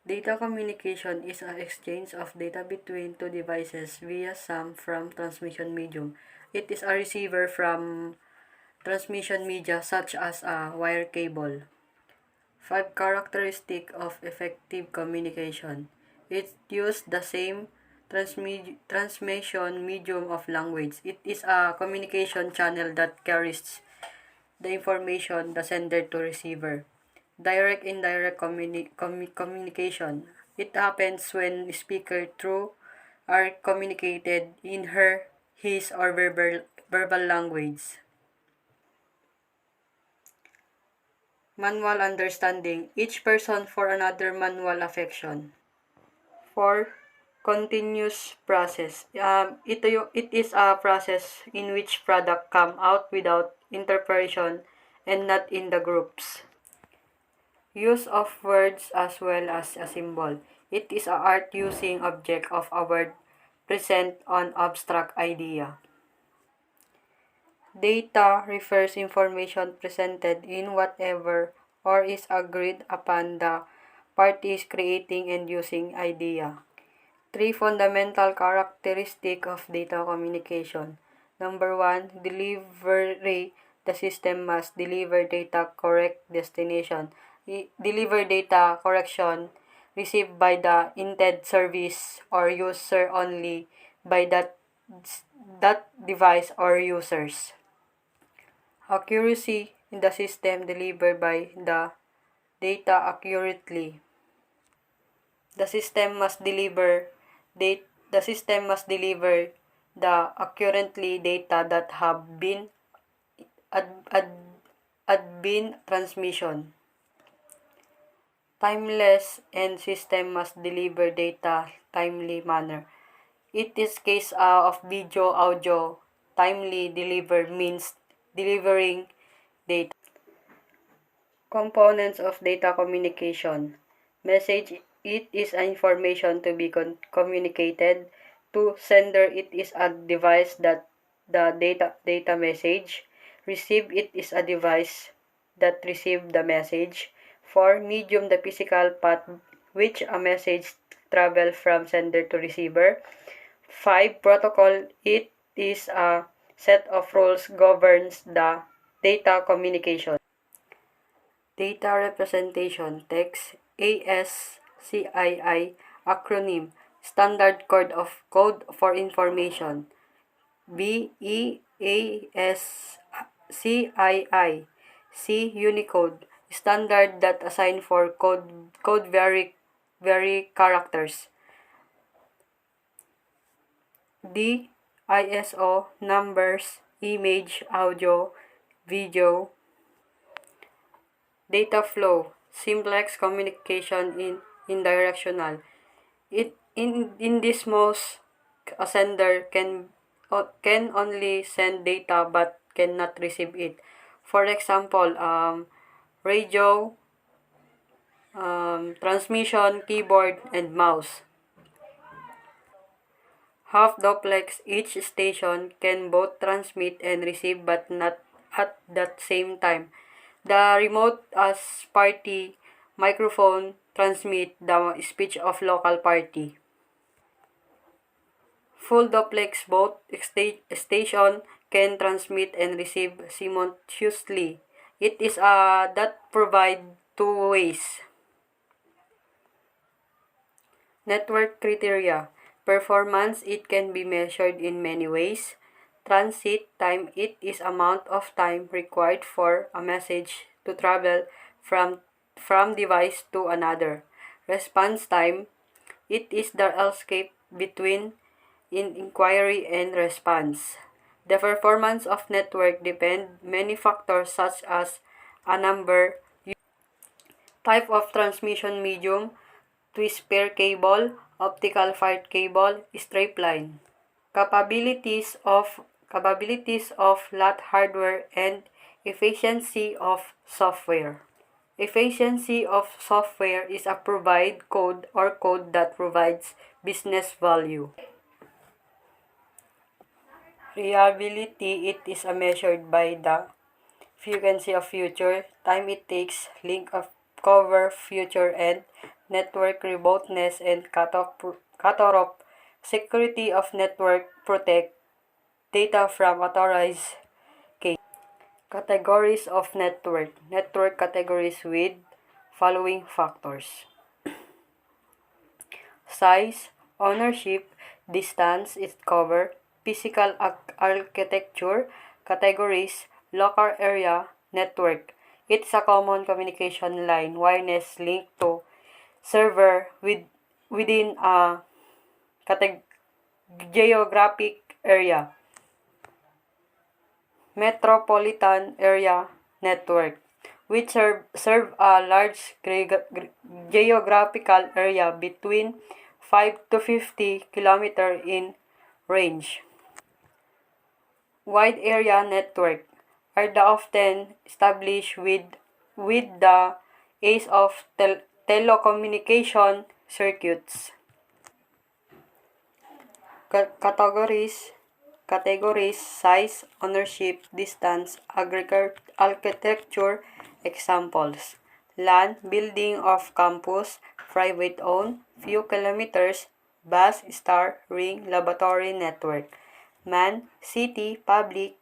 Data communication is an exchange of data between two devices via some from transmission medium. It is a receiver from transmission media such as a wire cable. 5 characteristics of effective communication. It uses the same transmission medium of language. It is a communication channel that carries the information the sender to receiver. Direct indirect communication. It happens when speaker through are communicated in her, his, or verbal language. Manual understanding. Each person for another manual affection. For continuous process. It is a process in which product come out without interpretation and not in the groups. Use of words as well as a symbol. It is a art using object of a word present on abstract idea. Data refers information presented in whatever or is agreed upon the parties creating and using idea. 3 fundamental characteristics of data communication. Number 1, delivery. The system must deliver data correct destination. Deliver data correction received by the intended service or user only by that device or users. Accuracy in the system delivered by the data accurately. The system must deliver the accurately data that have been been transmission. Timeless and system must deliver data timely manner. It is case of video audio timely deliver means delivering data. Components of data communication. Message, it is information to be communicated. To sender, it is a device that the data message. Receive, it is a device that receive the message. For medium, the physical path which a message travel from sender to receiver. 5. Protocol, it is a set of rules governs the data communication. Data representation text ASCII acronym Standard Code for Information BEASCII C Unicode standard that assign for code very characters. D ISO numbers image audio video. Data flow, simplex communication in directional. In this most a sender can only send data but cannot receive it. For example, radio, transmission, keyboard, and mouse. Half duplex, each station can both transmit and receive but not at that same time. The remote as party microphone transmit the speech of local party. Full duplex, both station can transmit and receive simultaneously. It is that provide two ways. Network criteria. Performance, it can be measured in many ways. Transit time, it is amount of time required for a message to travel from device to another. Response time, it is the escape between inquiry and response. The performance of network depend many factors such as a number, type of transmission medium, twist pair cable, optical fiber cable, straight line. Capabilities of lot hardware and efficiency of software. Efficiency of software is a provide code or code that provides business value. Reliability, it is measured by the frequency of future, time it takes, length of cover future, and network robustness and cutoff security of network, protect data from authorized cases. Categories of network. Network categories with following factors: size, ownership, distance it cover, physical architecture, categories, local area, network. It's a common communication line, wireless link to server within a geographic area. Metropolitan area network, which serve a large geographical area between 5 to 50 km in range. Wide area network are the often established with the aid of telecommunication circuits. Categories, size, ownership, distance, architecture, examples. Land, building of campus, private owned, few kilometers, bus, star, ring, laboratory network. Man, city, public,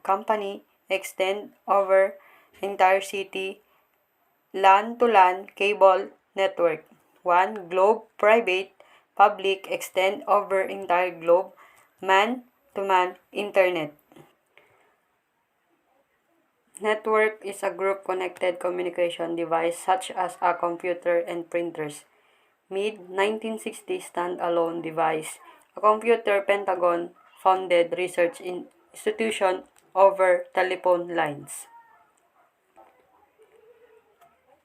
company, extend over entire city, LAN-to-LAN cable network. 1. Globe, private, public, extend over entire globe, man-to-man internet. Network is a group connected communication device such as a computer and printers. Mid-1960s stand-alone device, a computer Pentagon-funded research institution over telephone lines.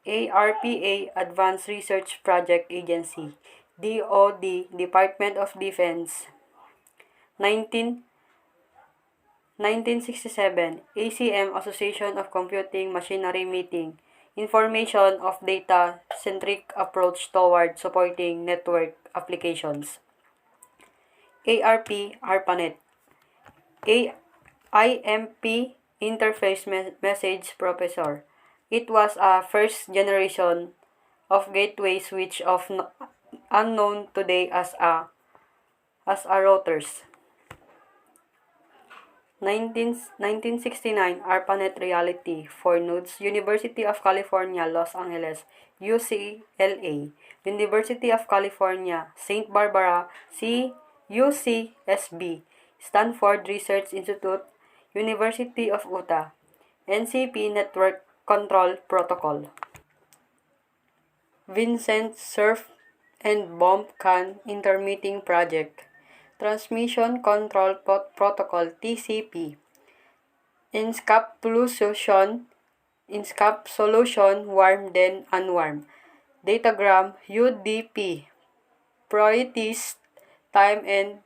ARPA Advanced Research Project Agency, DoD, Department of Defense. 1967, ACM Association of Computing Machinery meeting. Information of data-centric approach toward supporting network applications. ARPANET. IMP Interface Message Processor. It was a first generation of gateway switch of unknown today as a routers. 1969 ARPANET Reality for Nodes, University of California, Los Angeles, UCLA, University of California, St. Barbara, UCSB, Stanford Research Institute, University of Utah, NCP Network Control Protocol. Vincent Cerf and Bomb Can Intermeeting Project. Transmission Control Protocol TCP. Encapsulation warm then unwarm. Datagram UDP. Priorities, time and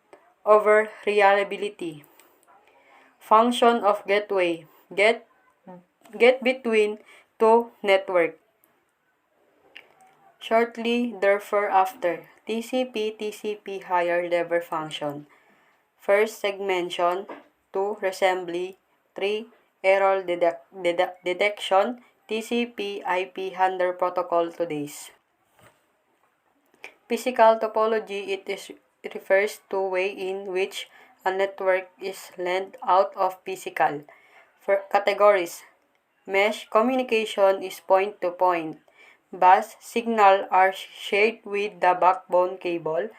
over reliability. Function of gateway. Get between two network. Shortly thereafter, TCP higher level function. First segmentation, 2 assembly, 3 error detection, TCP IP handler protocol today's. Physical topology, it refers to way in which a network is length out of physical. For categories, mesh communication is point to point. Bus signals are shared with the backbone cable.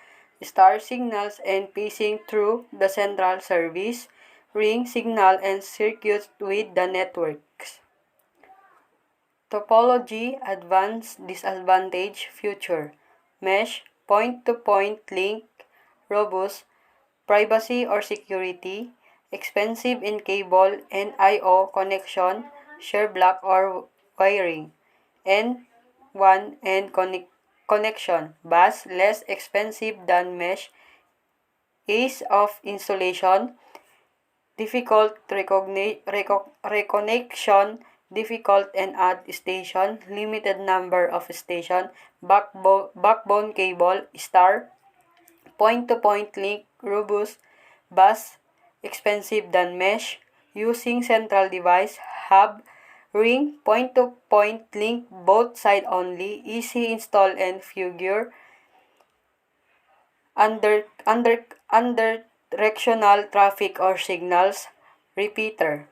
Star signals and passing through the central service. Ring signal and circuits with the networks. Topology, advanced, disadvantage, future. Mesh, point-to-point link, robust, privacy or security, expensive in cable and I/O connection, share block or wiring. N1 and connection, bus, less expensive than mesh, ease of installation, difficult reconnection, difficult and add station, limited number of station, backbone cable, star, point-to-point link, robust, bus, expensive than mesh, using central device, hub, ring, point-to-point link, both side only, easy install and figure, under directional traffic or signals, repeater.